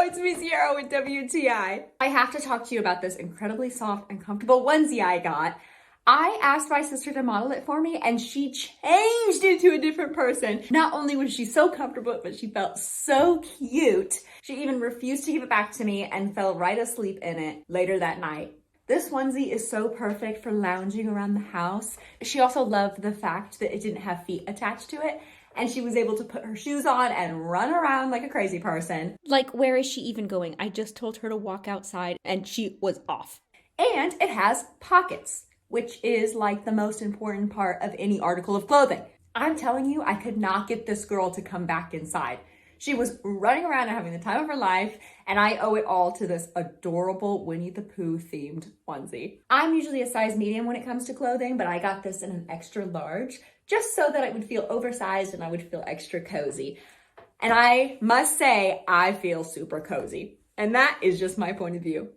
it's me, Sierra with WTI. I have to talk to you about this incredibly soft and comfortable onesie I got. I asked my sister to model it for me and she changed into a different person. Not only was she so comfortable, but she felt so cute. She even refused to give it back to me and fell right asleep in it later that night. This onesie is so perfect for lounging around the house. She also loved the fact that it didn't have feet attached to it, and she was able to put her shoes on and run around like a crazy person. Like, where is she even going? I just told her to walk outside and she was off. And it has pockets, which is like the most important part of any article of clothing. I'm telling you, I could not get this girl to come back inside. She was running around and having the time of her life, and I owe it all to this adorable Winnie the Pooh themed onesie. I'm usually a size medium when it comes to clothing, but I got this in an extra large just so that it would feel oversized and I would feel extra cozy. And I must say, I feel super cozy. And that is just my point of view.